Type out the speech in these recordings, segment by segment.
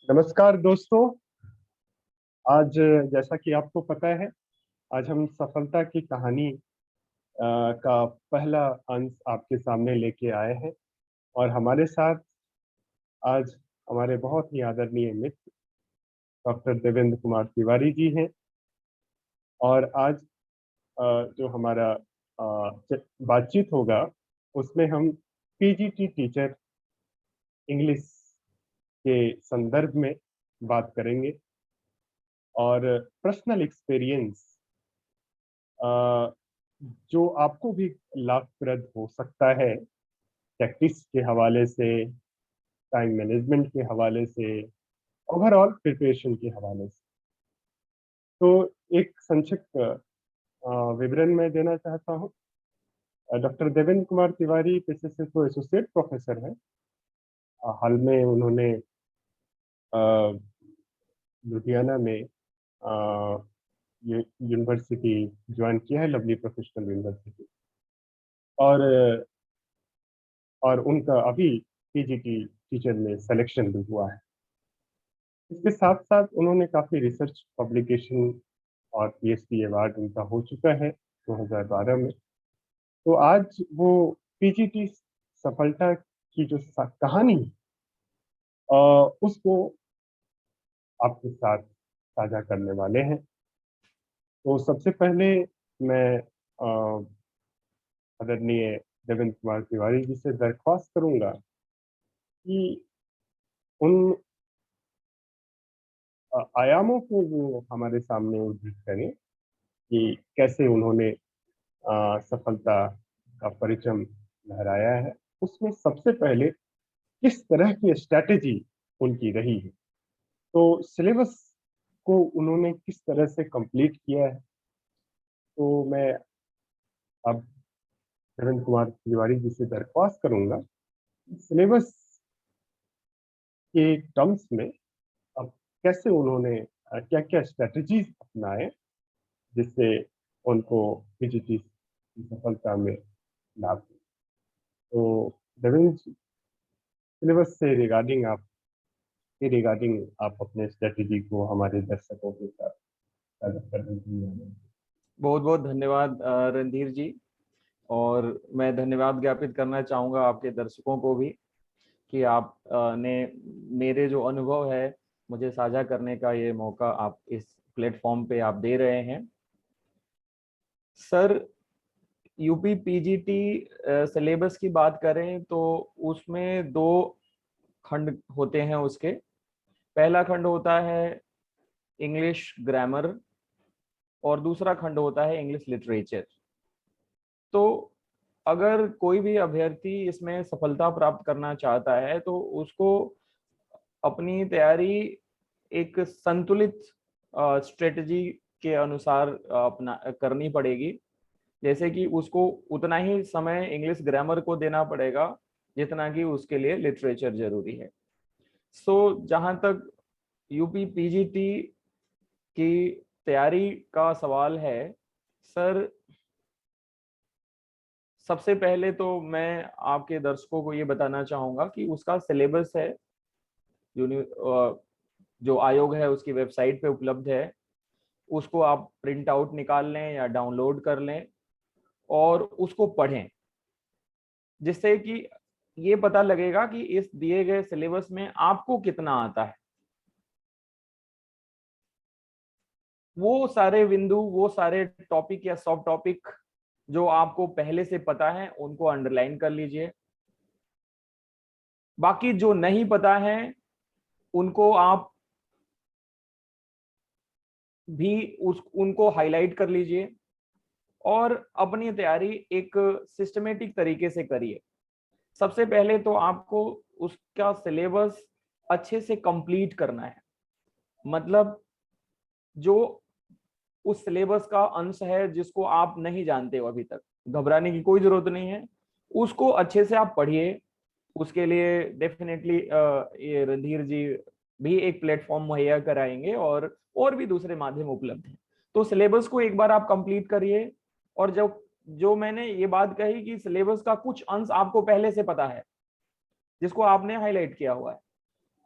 नमस्कार दोस्तों। आज जैसा कि आपको पता है, आज हम सफलता की कहानी का पहला अंश आपके सामने लेके आए हैं। और हमारे साथ आज हमारे बहुत ही आदरणीय मित्र डॉक्टर देवेंद्र कुमार तिवारी जी हैं। और आज जो हमारा बातचीत होगा उसमें हम पीजीटी टीचर इंग्लिश के संदर्भ में बात करेंगे और पर्सनल एक्सपीरियंस जो आपको भी लाभप्रद हो सकता है, प्रैक्टिस के हवाले से, टाइम मैनेजमेंट के हवाले से, ओवरऑल प्रिपरेशन के हवाले से। तो एक संक्षिप्त विवरण मैं देना चाहता हूँ। डॉक्टर देवेंद्र कुमार तिवारी पेशे से तो एसोसिएट प्रोफेसर हैं। हाल में उन्होंने लुधियाना में ये यूनिवर्सिटी ज्वाइन किया है, लवली प्रोफेशनल यूनिवर्सिटी। और उनका अभी पीजीटी टीचर में सिलेक्शन भी हुआ है। इसके साथ साथ उन्होंने काफ़ी रिसर्च पब्लिकेशन और पीएचडी अवार्ड उनका हो चुका है 2012 में। तो आज वो पीजीटी सफलता की जो कहानी है, उसको आपके साथ साझा करने वाले हैं। तो सबसे पहले मैं आदरणीय देवेंद्र कुमार तिवारी जी से दरख्वास्त करूंगा कि उन आयामों को वो हमारे सामने उद्धृत करें कि कैसे उन्होंने सफलता का परचम लहराया है। उसमें सबसे पहले किस तरह की स्ट्रैटेजी उनकी रही है, तो सिलेबस को उन्होंने किस तरह से कंप्लीट किया है। तो मैं अब धर्मेंद्र कुमार तिवारी जी से दरख्वास्त करूंगा, सिलेबस के टर्म्स में अब कैसे उन्होंने क्या क्या स्ट्रैटेजीज अपनाए जिससे उनको पीजीटी की सफलता में लाभ हुआ। तो देवेंद्र जी, सिलेबस से रिगार्डिंग आप अपने स्ट्रेटेजी को हमारे दर्शकों के साथ साझा करने के लिए। बहुत बहुत धन्यवाद रणधीर जी। और मैं धन्यवाद ज्ञापित करना चाहूँगा आपके दर्शकों को भी कि आप ने मेरे जो अनुभव है मुझे साझा करने का ये मौका आप इस प्लेटफॉर्म पे आप दे रहे हैं। सर, यूपी पीजीटी सिलेबस की बात करें तो उसमें दो खंड होते हैं उसके। पहला खंड होता है इंग्लिश ग्रामर और दूसरा खंड होता है इंग्लिश लिटरेचर। तो अगर कोई भी अभ्यर्थी इसमें सफलता प्राप्त करना चाहता है तो उसको अपनी तैयारी एक संतुलित स्ट्रेटजी के अनुसार अपना करनी पड़ेगी। जैसे कि उसको उतना ही समय इंग्लिश ग्रामर को देना पड़ेगा जितना कि उसके लिए लिटरेचर जरूरी है। सो जहाँ तक यूपी पीजीटी की तैयारी का सवाल है सर, सबसे पहले तो मैं आपके दर्शकों को ये बताना चाहूँगा कि उसका सिलेबस है जो आयोग है उसकी वेबसाइट पे उपलब्ध है। उसको आप प्रिंट आउट निकाल लें या डाउनलोड कर लें और उसको पढ़ें, जिससे कि ये पता लगेगा कि इस दिए गए सिलेबस में आपको कितना आता है। वो सारे बिंदु, वो सारे टॉपिक या सब टॉपिक जो आपको पहले से पता है उनको अंडरलाइन कर लीजिए। बाकी जो नहीं पता है उनको आप भी उनको हाईलाइट कर लीजिए और अपनी तैयारी एक सिस्टमेटिक तरीके से करिए। सबसे पहले तो आपको उसका सिलेबस अच्छे से कंप्लीट करना है। मतलब जो उस सिलेबस का अंश है जिसको आप नहीं जानते हो अभी तक, घबराने की कोई जरूरत नहीं है, उसको अच्छे से आप पढ़िए। उसके लिए डेफिनेटली ये रणधीर जी भी एक प्लेटफॉर्म मुहैया कराएंगे और भी दूसरे माध्यम उपलब्ध हैं। तो सिलेबस को एक बार आप कंप्लीट करिए। और जो मैंने ये बात कही कि सिलेबस का कुछ अंश आपको पहले से पता है जिसको आपने हाईलाइट किया हुआ है,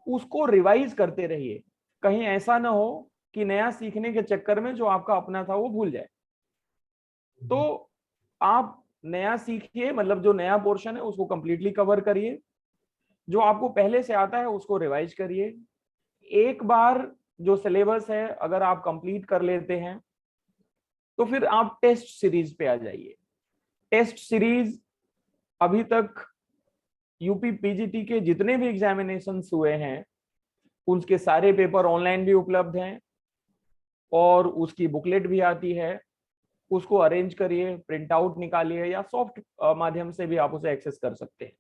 उसको रिवाइज करते रहिए। कहीं ऐसा ना हो कि नया सीखने के चक्कर में जो आपका अपना था वो भूल जाए। तो आप नया सीखिए, मतलब जो नया पोर्शन है उसको कंप्लीटली कवर करिए, जो आपको पहले से आता है उसको रिवाइज करिए। एक बार जो सिलेबस है अगर आप कंप्लीट कर लेते हैं तो फिर आप टेस्ट सीरीज पे आ जाइए। टेस्ट सीरीज अभी तक यूपी पीजीटी के जितने भी एग्जामिनेशंस हुए हैं उसके सारे पेपर ऑनलाइन भी उपलब्ध हैं और उसकी बुकलेट भी आती है। उसको अरेंज करिए, प्रिंट आउट निकालिए या सॉफ्ट माध्यम से भी आप उसे एक्सेस कर सकते हैं।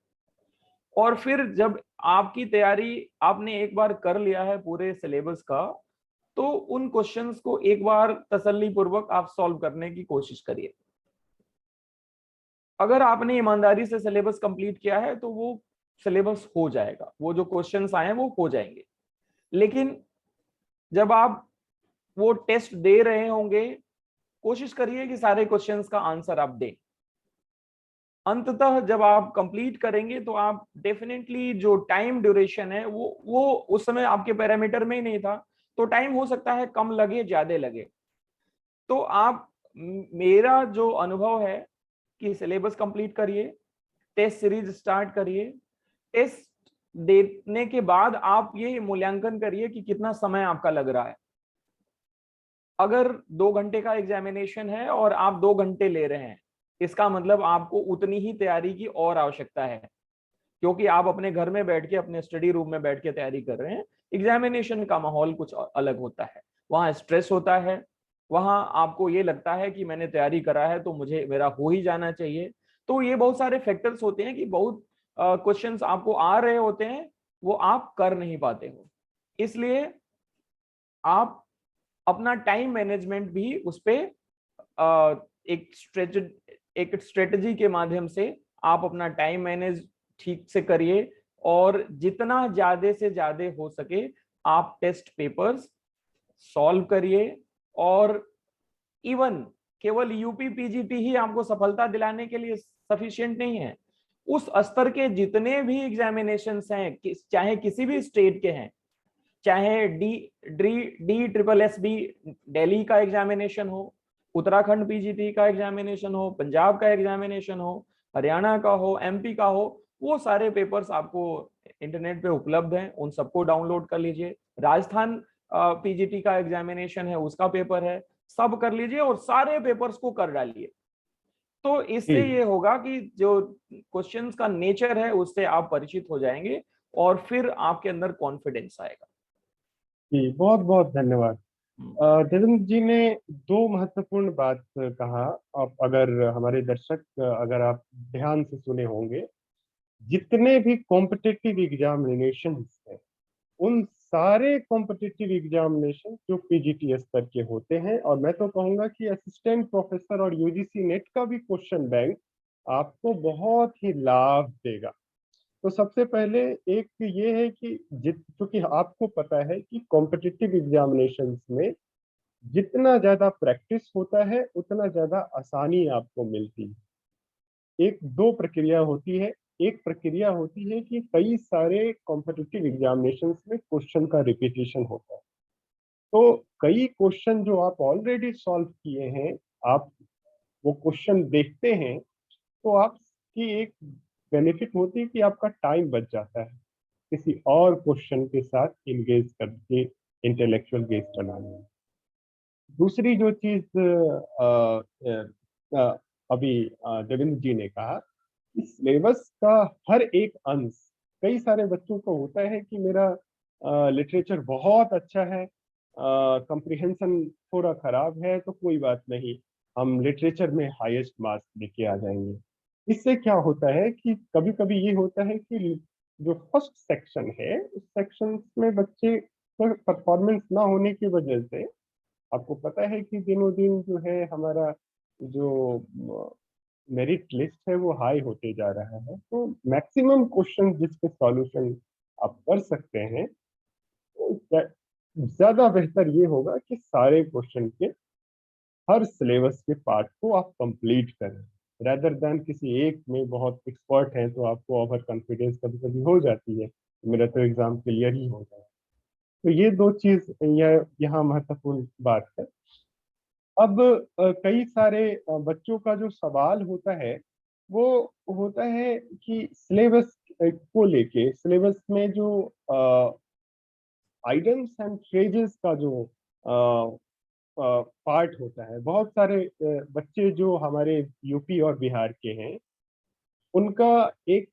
और फिर जब आपकी तैयारी आपने एक बार कर लिया है पूरे सिलेबस का, तो उन क्वेश्चंस को एक बार तसल्ली पूर्वक आप सॉल्व करने की कोशिश करिए। अगर आपने ईमानदारी से सिलेबस कंप्लीट किया है तो वो सिलेबस हो जाएगा, वो जो क्वेश्चंस आए हैं वो हो जाएंगे। लेकिन जब आप वो टेस्ट दे रहे होंगे, कोशिश करिए कि सारे क्वेश्चंस का आंसर आप दें। अंततः जब आप कंप्लीट करेंगे तो आप डेफिनेटली जो टाइम ड्यूरेशन है वो उस समय आपके पैरामीटर में ही नहीं था, तो टाइम हो सकता है कम लगे ज्यादा लगे। तो आप मेरा जो अनुभव है कि सिलेबस कंप्लीट करिए, टेस्ट सीरीज स्टार्ट करिए। टेस्ट देने के बाद आप ये मूल्यांकन करिए कि कितना समय आपका लग रहा है। अगर 2 घंटे का एग्जामिनेशन है और आप 2 घंटे ले रहे हैं, इसका मतलब आपको उतनी ही तैयारी की और आवश्यकता है, क्योंकि आप अपने घर में बैठ के अपने स्टडी रूम में बैठ के तैयारी कर रहे हैं। एग्जामिनेशन का माहौल कुछ अलग होता है, वहां स्ट्रेस होता है, वहां आपको ये लगता है कि मैंने तैयारी करा है तो मुझे मेरा हो ही जाना चाहिए। तो ये बहुत सारे फैक्टर्स होते हैं कि बहुत क्वेश्चंस आपको आ रहे होते हैं, वो आप कर नहीं पाते हो। इसलिए आप अपना टाइम मैनेजमेंट भी उस पे एक स्ट्रेटजी के माध्यम से आप अपना टाइम मैनेज ठीक से करिए, और जितना ज्यादा से ज्यादा हो सके आप टेस्ट पेपर्स सॉल्व करिए। और इवन केवल यूपी पीजीटी ही आपको सफलता दिलाने के लिए सफिशिएंट नहीं है। उस स्तर के जितने भी एग्जामिनेशंस हैं, चाहे किसी भी स्टेट के हैं, चाहे D triple S B Delhi का एग्जामिनेशन हो, उत्तराखंड पीजीटी का एग्जामिनेशन हो, पंजाब का एग्जामिनेशन हो, हरियाणा का हो, एमपी का हो, वो सारे पेपर्स आपको इंटरनेट पे उपलब्ध हैं, उन सबको डाउनलोड कर लीजिए। राजस्थान पीजीटी का एग्जामिनेशन है, उसका पेपर है, सब कर लीजिए और सारे पेपर्स को कर डालिए। तो इससे जी ये होगा कि जो क्वेश्चंस का नेचर है उससे आप परिचित हो जाएंगे और फिर आपके अंदर कॉन्फिडेंस आएगा। जी, बहुत बहुत धन्यवाद। हम्म। देवेंद्र जी ने दो महत्वपूर्ण बात कहा। आप अगर हमारे दर्शक अगर आप ध्यान से सुने होंगे, जितने भी कॉम्पिटिटिव एग्जामिनेशंस हैं, उन सारे कॉम्पिटिटिव एग्जामिनेशन जो पीजीटी स्तर के होते हैं, और मैं तो कहूंगा कि असिस्टेंट प्रोफेसर और यूजीसी नेट का भी क्वेश्चन बैंक आपको बहुत ही लाभ देगा। तो सबसे पहले एक ये है कि क्योंकि आपको पता है कि कॉम्पिटिटिव एग्जामिनेशंस में जितना ज्यादा प्रैक्टिस होता है उतना ज्यादा आसानी आपको मिलती है। एक दो प्रक्रिया होती है। एक प्रक्रिया होती है कि कई सारे कॉम्पिटिटिव एग्जामिनेशंस में क्वेश्चन का रिपीटिशन होता है। तो कई क्वेश्चन जो आप ऑलरेडी सॉल्व किए हैं, आप वो क्वेश्चन देखते हैं तो आपकी एक बेनिफिट होती है कि आपका टाइम बच जाता है किसी और क्वेश्चन के साथ इंगेज करके इंटेलेक्चुअल गेज चलाने में। दूसरी जो चीज अभी देवेंद्र जी ने कहा, इस सिलेबस का हर एक अंश, कई सारे बच्चों को होता है कि मेरा लिटरेचर बहुत अच्छा है, कंप्रिहेंशन थोड़ा खराब है, तो कोई बात नहीं, हम लिटरेचर में हाईएस्ट मार्क्स लेके आ जाएंगे। इससे क्या होता है कि कभी कभी ये होता है कि जो फर्स्ट सेक्शन है उस सेक्शन में बच्चे परफॉर्मेंस ना होने की वजह से, आपको पता है कि दिनों दिन जो है हमारा जो मेरिट लिस्ट है वो हाई होते जा रहा है। तो मैक्सिमम क्वेश्चन जिसके सॉल्यूशन आप कर सकते हैं, तो ज्यादा बेहतर ये होगा कि सारे क्वेश्चन के हर सिलेबस के पार्ट को आप कंप्लीट करें, रेदर देन किसी एक में बहुत एक्सपर्ट हैं तो आपको ओवर कॉन्फिडेंस कभी कभी हो जाती है। मेरा तो एग्जाम क्लियर ही हो जाए। तो ये दो चीज यह यहाँ महत्वपूर्ण बात है। अब कई सारे बच्चों का जो सवाल होता है वो होता है कि सिलेबस को लेके, सिलेबस में जो आइटम्स एंड फ्रेजेस का जो पार्ट होता है, बहुत सारे बच्चे जो हमारे यूपी और बिहार के हैं, उनका एक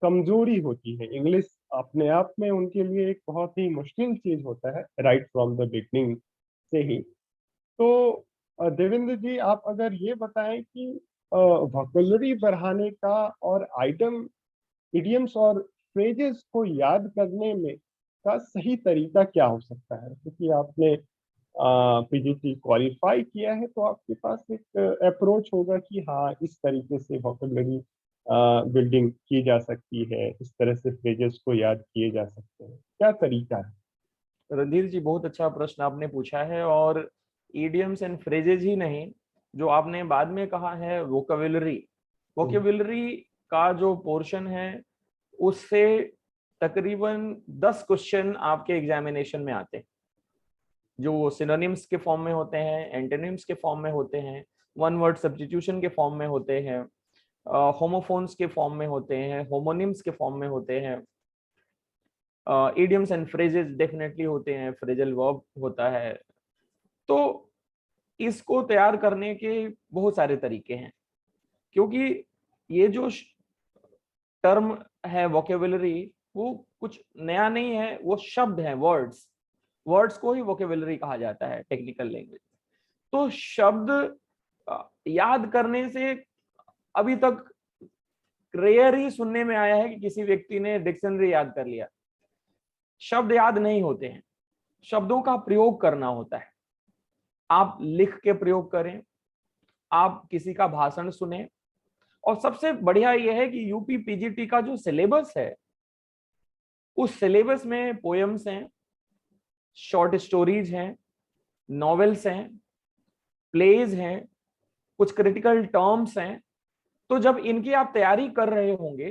कमजोरी होती है इंग्लिश। अपने आप में उनके लिए एक बहुत ही मुश्किल चीज होता है राइट फ्रॉम द बिगनिंग से ही। तो देवेंद्र जी, आप अगर ये बताएं कि वोकैबुलरी बढ़ाने का और आइटम, इडियम्स और फ्रेजेस को याद करने में का सही तरीका क्या हो सकता है? क्योंकि आपने पीजीटी क्वालिफाई किया है, तो आपके पास एक अप्रोच होगा कि हाँ, इस तरीके से वोकैबुलरी बिल्डिंग की जा सकती है, इस तरह से फ्रेजेस को याद किए जा सकते हैं। क्या तरीका है? रणधीर जी, बहुत अच्छा प्रश्न आपने पूछा है। और इडियम्स एंड फ्रेजेज ही नहीं, जो आपने बाद में कहा है वोकेबुलरी, हम्म, वोकेबुलरी का जो पोर्शन है उससे तकरीबन 10 क्वेश्चन आपके एग्जामिनेशन में आते हैं, जो सिनोनिम्स के फॉर्म में होते हैं, एंटोनिम्स के फॉर्म में होते हैं, वन वर्ड सब्स्टिट्यूशन के फॉर्म में होते हैं, होमोफोन्स के फॉर्म में होते हैं, होमोनिम्स के फॉर्म में होते हैं, इडियम्स एंड फ्रेजेस डेफिनेटली होते हैं, फ्रेजल वर्ब होता है। तो इसको तैयार करने के बहुत सारे तरीके हैं, क्योंकि ये जो टर्म है वोकेबुलरी, वो कुछ नया नहीं है, वो शब्द है, वर्ड्स। वर्ड्स को ही वोकेबुलरी कहा जाता है टेक्निकल लैंग्वेज। तो शब्द याद करने से अभी तक रेयर ही सुनने में आया है कि किसी व्यक्ति ने डिक्शनरी याद कर लिया। शब्द याद नहीं होते हैं, शब्दों का प्रयोग करना होता है। आप लिख के प्रयोग करें, आप किसी का भाषण सुने। और सबसे बढ़िया यह है कि यूपी पीजीटी का जो सिलेबस है, उस सिलेबस में पोएम्स हैं, शॉर्ट स्टोरीज हैं, नॉवेल्स हैं, प्लेज हैं, कुछ क्रिटिकल टर्म्स हैं। तो जब इनकी आप तैयारी कर रहे होंगे,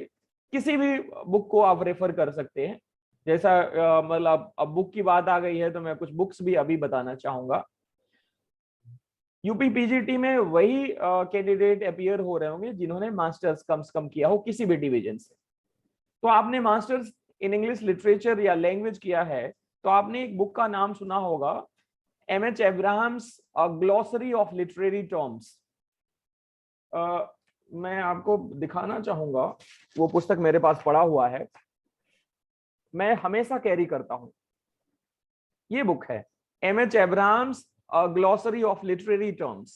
किसी भी बुक को आप रेफर कर सकते हैं। जैसा मतलब अब बुक की बात आ गई है तो मैं कुछ बुक्स भी अभी बताना चाहूंगा। यूपी पीजीटी में वही कैंडिडेट अपीयर हो रहे होंगे जिन्होंने मास्टर्स कम से कम किया हो किसी भी डिवीजन से। तो आपने मास्टर्स इन इंग्लिश लिटरेचर या लैंग्वेज किया है, तो आपने एक बुक का नाम सुना होगा, MH Abrams glossary of literary terms. मैं आपको दिखाना चाहूंगा, वो पुस्तक मेरे पास पड़ा हुआ है, मैं हमेशा कैरी करता हूं। ये बुक है MH Abrams glossary of literary terms.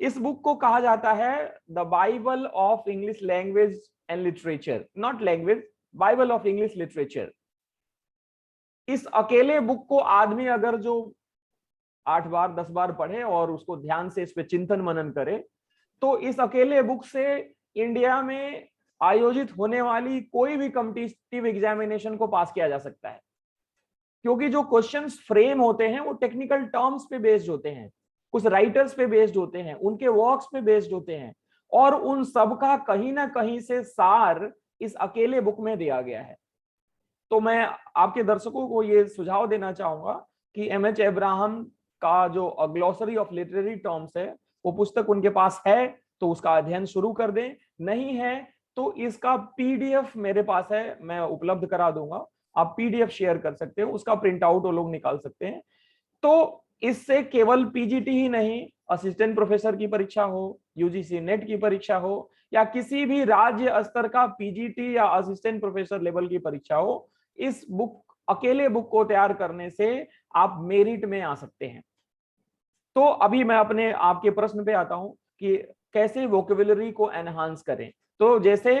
इस बुक को कहा जाता है the bible of English language and literature, not language, bible of English literature. इस अकेले बुक को आदमी अगर जो 8 बार 10 बार पढ़े और उसको ध्यान से इस पे चिंतन मनन करे, तो इस अकेले बुक से इंडिया में आयोजित होने वाली कोई भी कॉम्पिटिटिव एग्जामिनेशन को पास किया जा सकता है। क्योंकि जो क्वेश्चंस फ्रेम होते हैं वो टेक्निकल टर्म्स पे बेस्ड होते हैं, कुछ राइटर्स पे बेस्ड होते हैं, उनके वर्क्स पे बेस्ड होते हैं, और उन सब का कहीं ना कहीं से सार इस अकेले बुक में दिया गया है। तो मैं आपके दर्शकों को ये सुझाव देना चाहूंगा कि एमएच एब्राहम का जो ग्लॉसरी ऑफ लिटरेरी टर्म्स है, वो पुस्तक उनके पास है तो उसका अध्ययन शुरू कर दें। नहीं है तो इसका पीडीएफ मेरे पास है, मैं उपलब्ध करा दूंगा, आप पीडीएफ शेयर कर सकते हो, उसका प्रिंट आउट वो लोग निकाल सकते हैं। तो इससे केवल पीजीटी ही नहीं, असिस्टेंट प्रोफेसर की परीक्षा हो, यूजीसी नेट की परीक्षा हो, या किसी भी राज्य स्तर का पीजीटी या असिस्टेंट प्रोफेसर लेवल की परीक्षा हो, इस बुक, अकेले बुक को तैयार करने से आप मेरिट में आ सकते हैं। तो अभी मैं अपने आपके प्रश्न पे आता हूं कि कैसे वोकेबुलरी को एनहांस करें। तो जैसे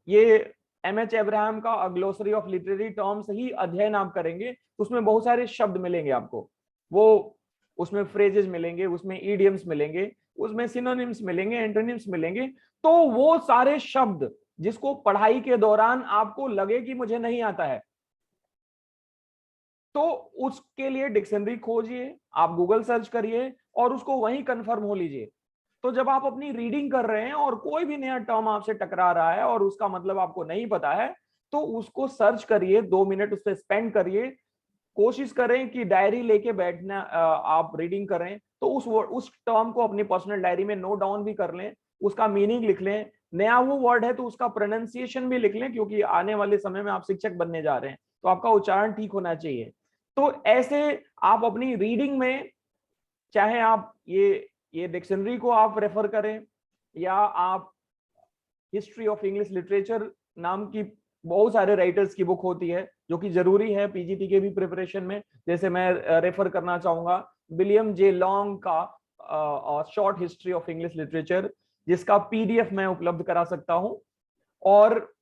ये एमएच एब्राहम का ग्लोसरी ऑफ लिटरेरी टर्म्स ही अध्ययन आप करेंगे, उसमें बहुत सारे शब्द मिलेंगे आपको, वो उसमें फ्रेजेस मिलेंगे, उसमें ईडियम्स मिलेंगे, उसमें सिनोनिम्स मिलेंगे, एंटोनिम्स मिलेंगे। तो वो सारे शब्द जिसको पढ़ाई के दौरान आपको लगे कि मुझे नहीं आता है, तो उसके लिए डिक्शनरी खोजिए, आप गूगल सर्च करिए और उसको वहीं कंफर्म हो लीजिए। तो जब आप अपनी रीडिंग कर रहे हैं और कोई भी नया टर्म आपसे टकरा रहा है और उसका मतलब आपको नहीं पता है, तो उसको सर्च करिए, 2 मिनट उस पर स्पेंड करिए, कोशिश करें कि डायरी लेके बैठना, आप रीडिंग करें तो उस टर्म को अपनी पर्सनल डायरी में नोट डाउन भी कर लें, उसका मीनिंग लिख लें। नया वो वर्ड है तो उसका प्रोनाउंसिएशन भी लिख लें, क्योंकि आने वाले समय में आप शिक्षक बनने जा रहे हैं तो आपका उच्चारण ठीक होना चाहिए। तो ऐसे आप अपनी रीडिंग में, चाहे आप ये डिक्शनरी को आप रेफर करें, या आप हिस्ट्री ऑफ इंग्लिश लिटरेचर नाम की बहुत सारे राइटर्स की बुक होती है जो कि जरूरी है पीजीटी के भी प्रिपरेशन में। जैसे मैं रेफर करना चाहूंगा विलियम जे लॉन्ग का short history of English literature, जिसका पीडीएफ मैं उपलब्ध करा सकता हूं। और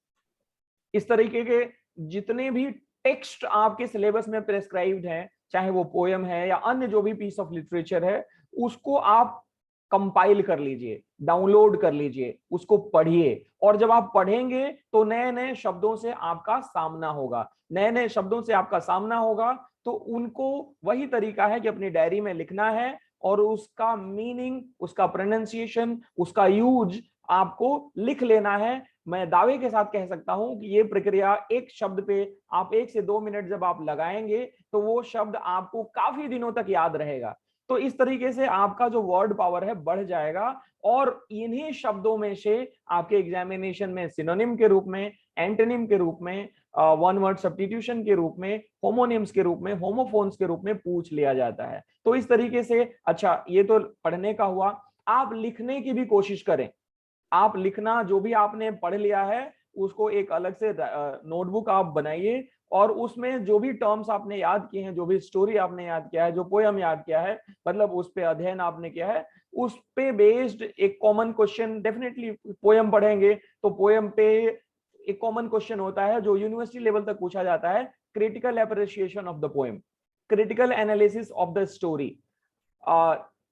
इस तरीके के जितने भी टेक्स्ट आपके सिलेबस में प्रेस्क्राइब्ड हैं, चाहे वो पोयम है या अन्य जो भी पीस ऑफ लिटरेचर है, उसको आप कंपाइल कर लीजिए, डाउनलोड कर लीजिए, उसको पढ़िए। और जब आप पढ़ेंगे तो नए नए शब्दों से आपका सामना होगा, नए नए शब्दों से आपका सामना होगा। तो उनको वही तरीका है कि अपनी डायरी में लिखना है और उसका मीनिंग, उसका प्रोनाउंसिएशन, उसका यूज आपको लिख लेना है। मैं दावे के साथ कह सकता हूं कि ये प्रक्रिया एक शब्द पे आप 1 से 2 मिनट जब आप लगाएंगे तो वो शब्द आपको काफी दिनों तक याद रहेगा। तो इस तरीके से आपका जो वर्ड पावर है बढ़ जाएगा, और इन्हीं शब्दों में से आपके एग्जामिनेशन में सिनोनिम के रूप में, एंटोनिम के रूप में, वन वर्ड सब्स्टिट्यूशन के रूप में, होमोनिम्स के रूप में, होमोफोन्स के रूप में पूछ लिया जाता है। तो इस तरीके से, अच्छा ये तो पढ़ने का हुआ, आप लिखने की भी कोशिश करें। आप लिखना, जो भी आपने पढ़ लिया है उसको एक अलग से नोटबुक आप बनाइए, और उसमें जो भी टर्म्स आपने याद किए हैं, जो भी स्टोरी आपने याद किया है, जो पोयम याद किया है, मतलब उस पे अध्ययन आपने किया है, उस पे बेस्ड एक कॉमन क्वेश्चन, डेफिनेटली पोयम पढ़ेंगे तो पोयम पे एक कॉमन क्वेश्चन होता है जो यूनिवर्सिटी लेवल तक पूछा जाता है, critical appreciation of the poem, critical analysis of the story,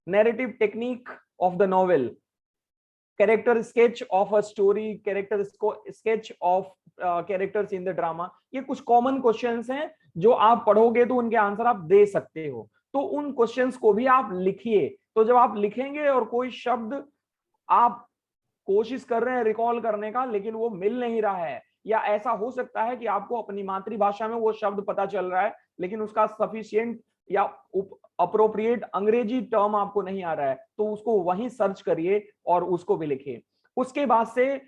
narrative technique of the novel, character sketch of a story, character sketch of characters in the drama. ये कुछ common questions हैं जो आप पढ़ोगे तो उनके आंसर आप दे सकते हो। तो उन क्वेश्चंस को भी आप लिखिए। तो जब आप लिखेंगे और कोई शब्द आप कोशिश कर रहे हैं रिकॉल करने का लेकिन वो मिल नहीं रहा है, या ऐसा हो सकता है कि आपको अपनी मातृभाषा में वो शब्द पता चल रहा है लेकिन उसका सफिशिएंट या अप्रोप्रिएट अंग्रेजी टर्म आपको नहीं आ रहा है, तो उसको वहीं सर्च करिए और उसको भी लिखिए। उसके बाद से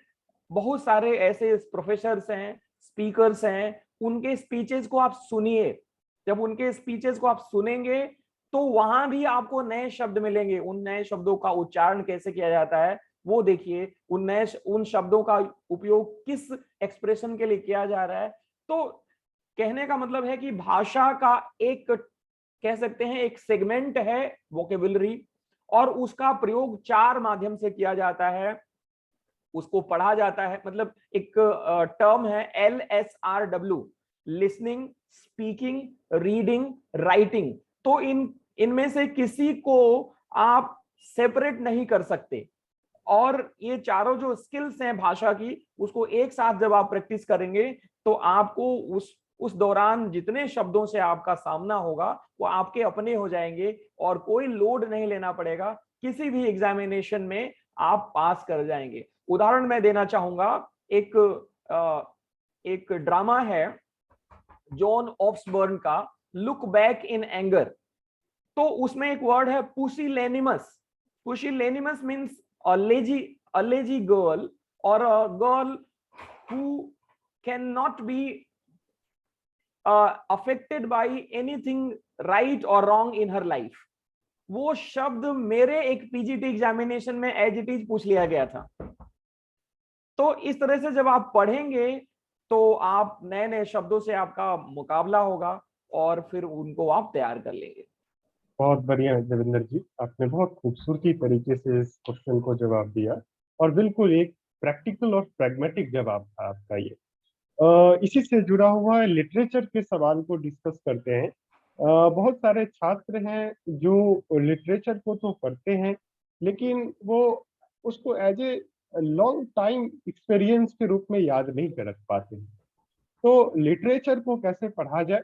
बहुत सारे ऐसे प्रोफेसर्स हैं, स्पीकर्स हैं, उनके स्पीचेस को आप सुनिए। जब उनके स्पीचेस को आप सुनेंगे तो वहां भी आपको नए शब्द मिलेंगे। उन नए शब्दों का उच्चारण कैसे किया जाता है वो देखिए, उन शब्दों का उपयोग किस एक्सप्रेशन के लिए किया जा रहा है। तो कहने का मतलब है कि भाषा का एक, कह सकते हैं, एक सेगमेंट है वोकेबुलरी, और उसका प्रयोग 4 माध्यम से किया जाता है। उसको पढ़ा जाता है, मतलब एक टर्म है LSRW, listening, speaking, reading, writing. तो इनमें से किसी को आप सेपरेट नहीं कर सकते। और ये चारों जो स्किल्स हैं भाषा की, उसको एक साथ जब आप प्रैक्टिस करेंगे तो आपको उस दौरान जितने शब्दों से आपका सामना होगा वो आपके अपने हो जाएंगे, और कोई लोड नहीं लेना पड़ेगा। किसी भी एग्जामिनेशन में आप पास कर जाएंगे। उदाहरण मैं देना चाहूंगा, एक ड्रामा है जॉन ऑफ्सबर्न का, लुक बैक इन एंगर। तो उसमें एक वर्ड है पुसिलेनिमस। पुसिलेनिमस means a lazy girl, or a girl who cannot be affected by anything right or wrong in her life। वो शब्द मेरे एक पीजीटी एग्जामिनेशन में एज इट इज पूछ लिया गया था। तो इस तरह से जब आप पढ़ेंगे तो आप नए नए शब्दों से आपका मुकाबला होगा और फिर उनको आप तैयार कर लेंगे। बहुत बढ़िया देवेंद्र जी, आपने बहुत खूबसूरती तरीके से इस क्वेश्चन को जवाब दिया, और बिल्कुल एक प्रैक्टिकल और प्रैग्मेटिक जवाब था आपका ये। इसी से जुड़ा हुआ लिटरेचर के सवाल को डिस्कस करते हैं। बहुत सारे छात्र हैं जो लिटरेचर को तो पढ़ते हैं लेकिन वो उसको as a long time experience के रूप में याद नहीं कर रख पाते हैं। तो लिटरेचर को कैसे पढ़ा जाए,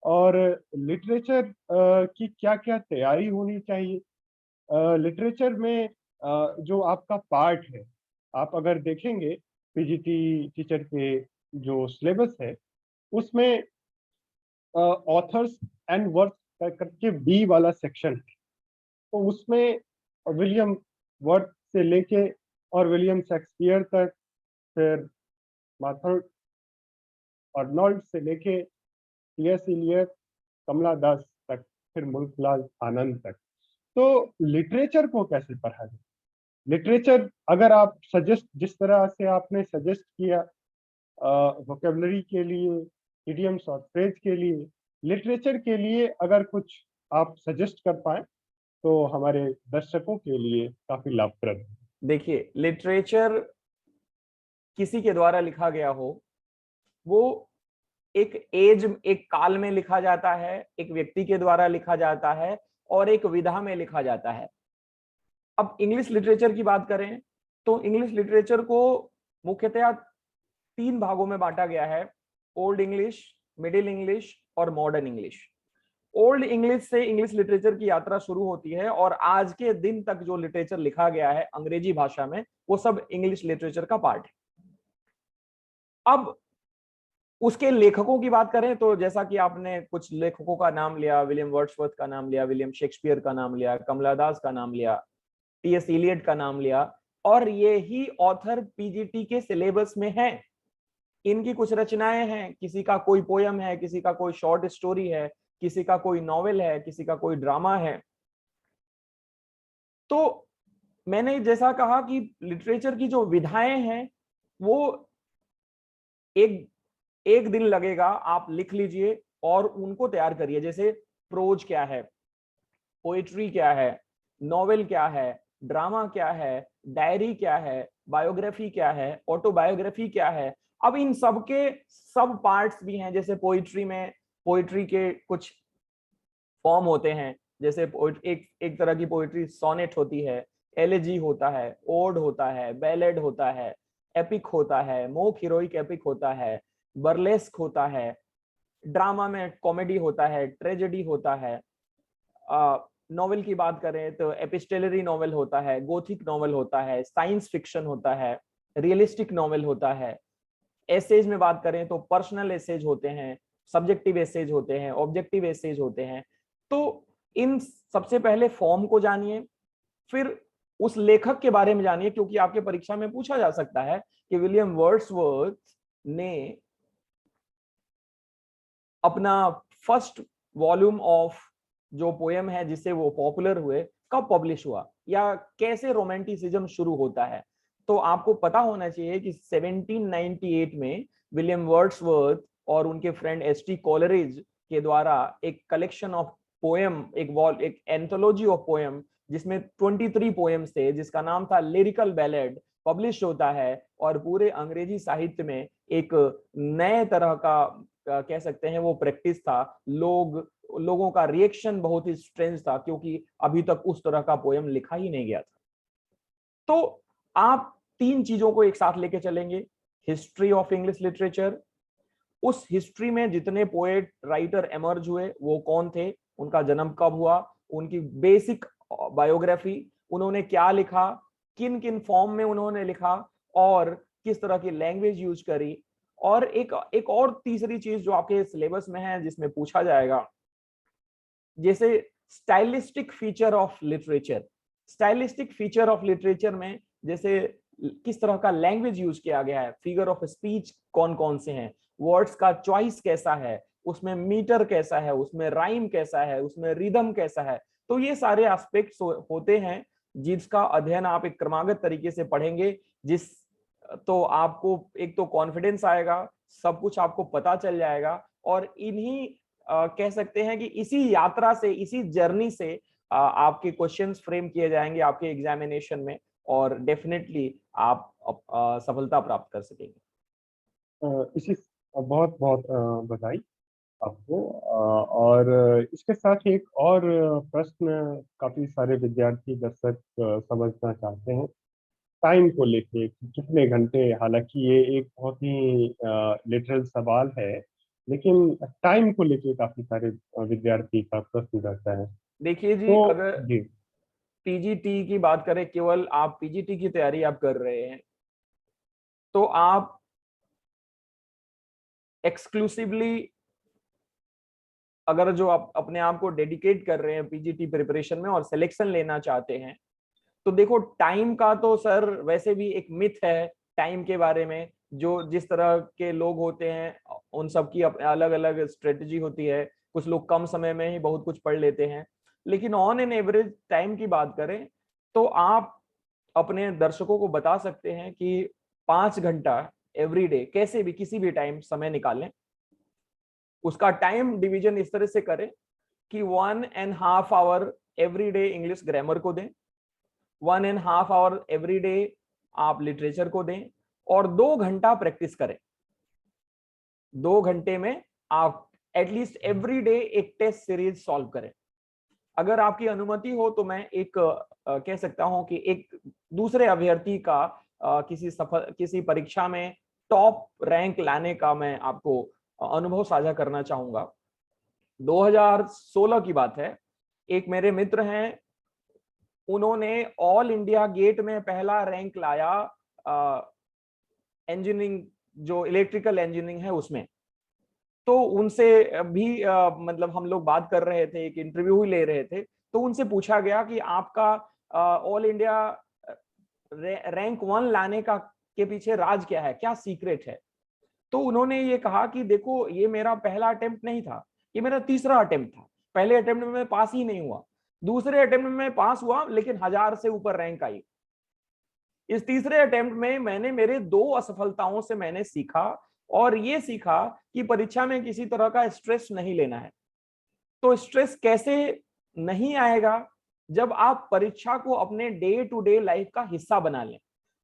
और लिटरेचर की क्या क्या तैयारी होनी चाहिए। लिटरेचर में जो आपका पार्ट है, आप अगर देखेंगे पीजीटी टीचर के जो सिलेबस है उसमें ऑथर्स एंड वर्क करके बी वाला सेक्शन है। तो उसमें विलियम वर्थ से लेके और विलियम शेक्सपियर तक, फिर माथुर अर्नोल्ड से लेके टी.एस. इलियट, कमला दास तक, फिर मुल्कलाल आनंद तक। तो लिटरेचर को कैसे पढ़ा जाए? लिटरेचर अगर आप सजेस्ट, जिस तरह से आपने सजेस्ट किया वोकेबलरी के लिए, इडियम्स और फ्रेज के लिए, लिटरेचर के लिए अगर कुछ आप सजेस्ट कर पाए तो हमारे दर्शकों के लिए काफी लाभप्रद है। देखिए, लिटरेचर किसी के द्वारा लिखा गया हो, वो एक काल में लिखा जाता है, एक व्यक्ति के द्वारा लिखा जाता है और एक विधा में लिखा जाता है। अब इंग्लिश लिटरेचर की बात करें तो इंग्लिश लिटरेचर को मुख्यतया 3 भागों में बांटा गया है: ओल्ड इंग्लिश, मिडिल इंग्लिश और मॉडर्न इंग्लिश। ओल्ड इंग्लिश से इंग्लिश लिटरेचर की यात्रा शुरू होती है और आज के दिन तक जो लिटरेचर लिखा गया है अंग्रेजी भाषा में, वो सब इंग्लिश लिटरेचर का पार्ट है। अब उसके लेखकों की बात करें तो जैसा कि आपने कुछ लेखकों का नाम लिया, विलियम वर्ड्सवर्थ का नाम लिया, विलियम शेक्सपियर का नाम लिया, कमला दास का नाम लिया, टी.एस. इलियट का नाम लिया, और ये ही ऑथर पीजीटी के सिलेबस में है। इनकी कुछ रचनाएं हैं, किसी का कोई पोयम है, किसी का कोई शॉर्ट स्टोरी है, किसी का कोई नॉवेल है, किसी का कोई ड्रामा है। तो मैंने जैसा कहा कि लिटरेचर की जो विधाएं हैं वो एक एक दिन लगेगा, आप लिख लीजिए और उनको तैयार करिए। जैसे प्रोज क्या है, पोएट्री क्या है, नॉवेल क्या है, ड्रामा क्या है, डायरी क्या है, बायोग्राफी क्या है, ऑटोबायोग्राफी क्या है। अब इन सब के सब पार्ट्स भी हैं। जैसे पोइट्री में, पोइट्री के कुछ फॉर्म होते हैं। जैसे एक एक तरह की पोइट्री सोनेट होती है, एलेजी होता है, ओड होता है, बैलेड होता है, एपिक होता है, मोक हीरोइक एपिक होता है, बर्लेस्क होता है, ड्रामा में कॉमेडी होता है, ट्रेजेडी होता है। नॉवेल की बात करें तो एपिस्टेलरी नॉवेल होता है, गोथिक नॉवेल होता है, साइंस फिक्शन होता है, रियलिस्टिक नॉवेल होता है। एसेज में बात करें तो पर्सनल एसेज होते हैं, सब्जेक्टिव एसेज होते हैं, ऑब्जेक्टिव एसेज होते हैं। तो इन सबसे पहले फॉर्म को जानिए, फिर उस लेखक के बारे में जानिए, क्योंकि आपके परीक्षा में पूछा जा सकता है कि विलियम वर्ड्सवर्थ ने अपना फर्स्ट वॉल्यूम ऑफ जो पोएम है जिससे वो पॉपुलर हुए, कब पब्लिश हुआ या कैसे रोमांटिसिज्म शुरू होता है। तो आपको पता होना चाहिए कि 1798 में विलियम वर्ड्सवर्थ और उनके फ्रेंड एस.टी. कॉलरिज के द्वारा एक कलेक्शन ऑफ पोएम, एक एंथोलॉजी ऑफ पोएम जिसमें 23 पोएम्स थे, जिसका नाम था लिरिकल बैलेड, पब्लिश होता है। और पूरे अंग्रेजी साहित्य में एक नए तरह का कह सकते हैं वो प्रैक्टिस था। लोगों का रिएक्शन बहुत ही स्ट्रेंज था, क्योंकि अभी तक उस तरह का पोयम लिखा ही नहीं गया था। तो आप 3 चीजों को एक साथ लेके चलेंगे: हिस्ट्री ऑफ इंग्लिश लिटरेचर, उस हिस्ट्री में जितने पोएट राइटर एमर्ज हुए वो कौन थे, उनका जन्म कब हुआ, उनकी बेसिक बायोग्राफी, उन्होंने क्या लिखा, किन किन फॉर्म में उन्होंने लिखा और किस तरह की लैंग्वेज यूज करी। और एक और तीसरी चीज जो आपके सिलेबस में है जिसमें पूछा जाएगा, जैसे stylistic feature of literature. Stylistic feature of literature में जैसे किस तरह का लैंग्वेज यूज किया गया है, फिगर ऑफ स्पीच कौन कौन से हैं, वर्ड्स का चॉइस कैसा है, उसमें मीटर कैसा है, उसमें राइम कैसा है, उसमें रिदम कैसा है। तो ये सारे एस्पेक्ट्स होते हैं जिसका अध्ययन आप एक क्रमागत तरीके से पढ़ेंगे, जिस तो आपको एक तो कॉन्फिडेंस आएगा, सब कुछ आपको पता चल जाएगा। और इन्हीं कह सकते हैं कि इसी यात्रा से, इसी जर्नी से आपके क्वेश्चंस फ्रेम किए जाएंगे आपके एग्जामिनेशन में, और डेफिनेटली आप सफलता प्राप्त कर सकेंगे। इसी बहुत बहुत बधाई आपको। और इसके साथ एक और प्रश्न काफी सारे विद्यार्थी दर्शक समझना चाहते हैं, टाइम को लेके कि कितने घंटे। हालांकि ये एक बहुत ही लिटरल सवाल है, लेकिन टाइम को लेके काफी सारे विद्यार्थी का प्रश्न रहता है। देखिए जी, तो अगर जी, पीजीटी की बात करें, केवल आप पीजीटी की तैयारी आप कर रहे हैं, तो आप एक्सक्लूसिवली अगर जो आप अपने आप को डेडिकेट कर रहे हैं पीजीटी प्रिपरेशन में और सिलेक्शन लेना चाहते हैं, तो देखो टाइम का तो सर वैसे भी एक मिथ है टाइम के बारे में। जो जिस तरह के लोग होते हैं उन सब की अलग अलग स्ट्रेटजी होती है। कुछ लोग कम समय में ही बहुत कुछ पढ़ लेते हैं, लेकिन ऑन एन एवरेज टाइम की बात करें तो आप अपने दर्शकों को बता सकते हैं कि 5 घंटा एवरीडे कैसे भी किसी भी टाइम समय निकालें। उसका टाइम डिवीजन इस तरह से करें कि 1.5 hour every day English grammar को दें, 1.5 आवर एवरी डे आप लिटरेचर को दें, और 2 घंटा प्रैक्टिस करें। 2 घंटे में आप एटलीस्ट एवरी डे एक टेस्ट सीरीज सॉल्व करें। अगर आपकी अनुमति हो तो मैं एक कह सकता हूं कि एक दूसरे अभ्यर्थी का किसी परीक्षा में टॉप रैंक लाने का मैं आपको अनुभव साझा करना चाहूंगा। 2016 की बात है। एक मेरे मित्र हैं, उन्होंने ऑल इंडिया गेट में पहला रैंक लाया इंजीनियरिंग, जो इलेक्ट्रिकल इंजीनियरिंग है उसमें। तो उनसे भी मतलब हम लोग बात कर रहे थे, एक इंटरव्यू ही ले रहे थे, तो उनसे पूछा गया कि आपका ऑल इंडिया रैंक 1 लाने का के पीछे राज क्या है, क्या सीक्रेट है। तो उन्होंने ये कहा कि देखो ये मेरा पहला अटेम्प्ट नहीं था, ये मेरा तीसरा अटेम्प्ट था। पहले अटेम्प्ट में मैं पास ही नहीं हुआ, दूसरे अटेम्प्ट में मैं पास हुआ लेकिन 1000 से ऊपर रैंक आई। इस तीसरे अटेम्प्ट में मैंने मेरे 2 असफलताओं से मैंने सीखा, और ये सीखा कि परीक्षा में किसी तरह का स्ट्रेस नहीं लेना है। तो स्ट्रेस कैसे नहीं आएगा, जब आप परीक्षा को अपने डे टू डे लाइफ का हिस्सा बना लें।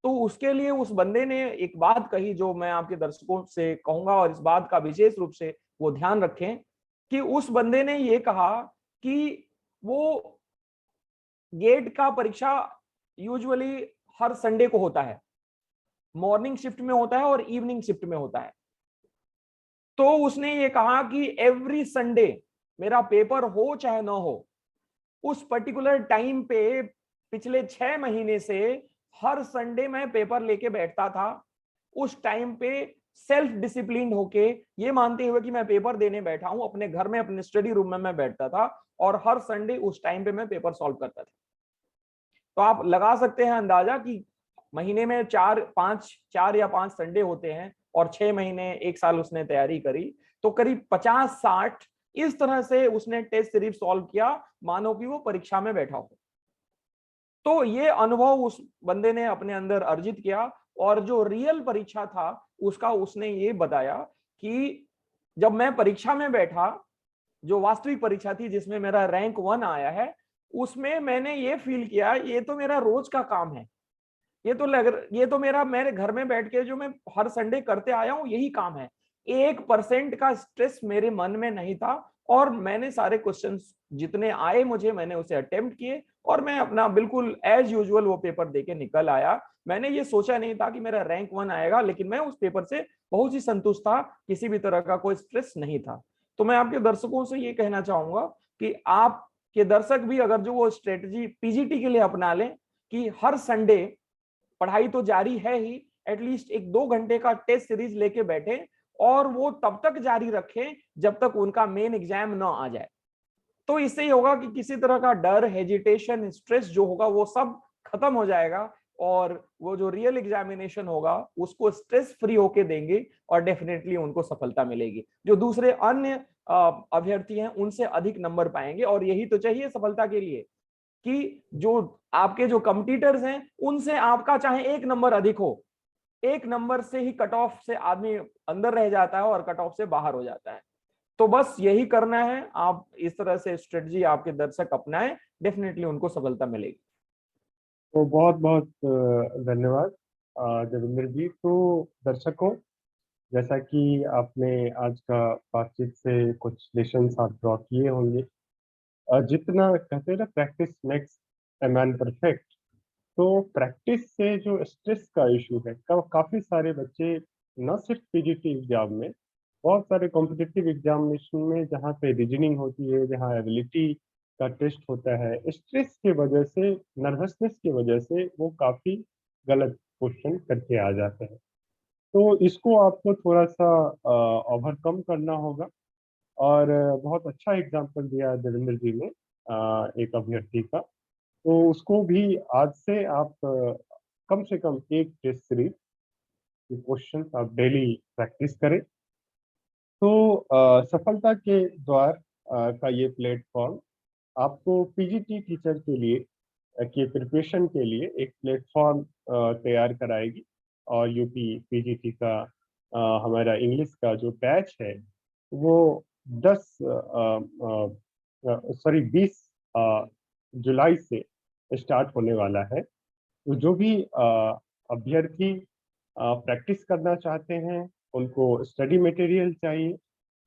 तो उसके लिए उस बंदे ने एक बात कही जो मैं आपके दर्शकों से कहूंगा, और इस बात का विशेष रूप से वो ध्यान रखें कि उस बंदे ने ये कहा कि वो गेट का परीक्षा यूजुअली हर संडे को होता है, मॉर्निंग शिफ्ट में होता है और इवनिंग शिफ्ट में होता है। तो उसने ये कहा कि एवरी संडे मेरा पेपर हो चाहे ना हो, उस पर्टिकुलर टाइम पे पिछले 6 महीने से हर संडे मैं पेपर लेके बैठता था। उस टाइम पे सेल्फ डिसिप्लिन होके ये मानते हुए कि मैं पेपर देने बैठा हूं, अपने घर में अपने स्टडी रूम में मैं बैठता था और हर संडे उस टाइम पे मैं पेपर सॉल्व करता था। तो आप लगा सकते हैं अंदाजा कि महीने में 4 या 5 संडे होते हैं और 6 महीने 1 साल उसने तैयारी करी, तो करीब 50-60 इस तरह से उसने टेस्ट सीरीज सॉल्व किया, मानो कि वो परीक्षा में बैठा हो। तो ये अनुभव उस बंदे ने अपने अंदर अर्जित किया, और जो रियल परीक्षा था उसका उसने ये बताया कि जब मैं परीक्षा में बैठा, जो वास्तविक परीक्षा थी जिसमें मेरा रैंक 1 आया है, उसमें मैंने ये फील किया ये तो मेरा रोज का काम है। ये तो मेरा मेरे घर में बैठ के जो मैं हर संडे करते आया हूं यही काम है। 1% का स्ट्रेस मेरे मन में नहीं था, और मैंने सारे क्वेश्चंस जितने आए मुझे मैंने उसे अटेम्प्ट किए, और मैं अपना बिल्कुल एज यूजुअल वो पेपर देके निकल आया। मैंने ये सोचा नहीं था कि मेरा रैंक 1 आएगा, लेकिन मैं उस पेपर से बहुत ही संतुष्ट था, किसी भी तरह का कोई स्ट्रेस नहीं था। तो मैं आपके दर्शकों से ये कहना चाहूंगा कि आपके दर्शक भी अगर जो वो स्ट्रेटजी पीजीटी के लिए अपना लें कि हर संडे पढ़ाई तो जारी है ही, एटलीस्ट 1-2 घंटे का टेस्ट सीरीज लेके बैठे, और वो तब तक जारी रखें जब तक उनका मेन एग्जाम ना आ जाए। तो इससे ही होगा कि किसी तरह का डर, हेजिटेशन, स्ट्रेस जो होगा वो सब खत्म हो जाएगा, और वो जो रियल एग्जामिनेशन होगा उसको स्ट्रेस फ्री होके देंगे, और डेफिनेटली उनको सफलता मिलेगी। जो दूसरे अन्य अभ्यर्थी हैं उनसे अधिक नंबर पाएंगे, और यही तो चाहिए सफलता के लिए कि जो आपके जो कॉम्पिटिटर्स हैं उनसे आपका चाहे 1 नंबर अधिक हो, 1 नंबर से ही कट ऑफ से आदमी अंदर रह जाता है और कट ऑफ से बाहर हो जाता है। तो बस यही करना है, आप इस तरह से स्ट्रेटजी आपके दर्शक अपनाएं, डेफिनेटली उनको सफलता मिलेगी। तो बहुत बहुत धन्यवाद देवेंद्र जी। तो दर्शकों, जैसा कि आपने आज का बातचीत से कुछ लेसन्स आप ड्रॉ किए होंगे, जितना कहते हैं ना, practice makes a man perfect. तो प्रैक्टिस से जो स्ट्रेस का इशू है, काफी सारे बच्चे न सिर्फ पीजीटी एग्जाम में, बहुत सारे कॉम्पिटिटिव एग्जामिनेशन में जहाँ पे रीजनिंग होती है, जहाँ एबिलिटी का टेस्ट होता है, स्ट्रेस की वजह से, नर्वसनेस की वजह से वो काफी गलत क्वेश्चन करके आ जाते हैं। तो इसको आपको थोड़ा सा ओवरकम करना होगा। और बहुत अच्छा एग्जाम्पल दिया देवेंद्र जी ने एक अभ्यर्थी का। तो उसको भी आज से आप कम से कम एक टेस्ट सीरीज के क्वेश्चन आप डेली प्रैक्टिस करें। तो सफलता के द्वार का ये प्लेटफॉर्म आपको पीजीटी टीचर के लिए के प्रिपरेशन के लिए एक प्लेटफॉर्म तैयार कराएगी। और यूपी पीजीटी का हमारा इंग्लिश का जो बैच है वो 20 जुलाई से स्टार्ट होने वाला है। तो जो भी अभ्यर्थी प्रैक्टिस करना चाहते हैं, उनको स्टडी मटेरियल चाहिए,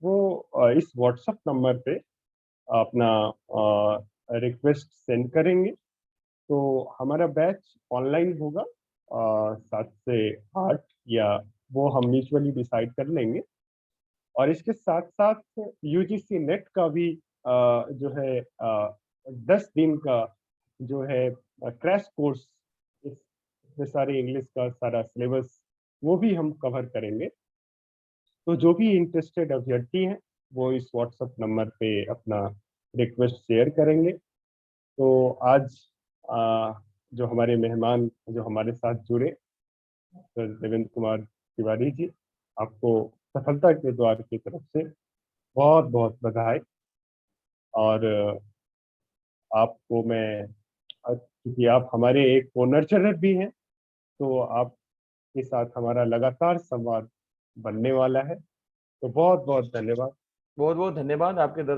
वो इस व्हाट्सएप नंबर पे अपना रिक्वेस्ट सेंड करेंगे। तो हमारा बैच ऑनलाइन होगा 7 से 8, या वो हम म्यूचुअली डिसाइड कर लेंगे। और इसके साथ साथ यूजीसी नेट का भी जो है 10 दिन का जो है क्रैश कोर्स, इसमें सारे इंग्लिश का सारा सिलेबस वो भी हम कवर करेंगे। तो जो भी इंटरेस्टेड अभ्यर्थी हैं वो इस व्हाट्सएप नंबर पे अपना रिक्वेस्ट शेयर करेंगे। तो आज जो हमारे मेहमान जो हमारे साथ जुड़े, सर देवेंद्र कुमार तिवारी जी, आपको सफलता के द्वार की तरफ से बहुत बहुत बधाई। और आपको मैं, क्योंकि आप हमारे एक को नर्चरर भी हैं, तो आपके साथ हमारा लगातार संवाद बनने वाला है। तो बहुत बहुत धन्यवाद। बहुत बहुत धन्यवाद आपके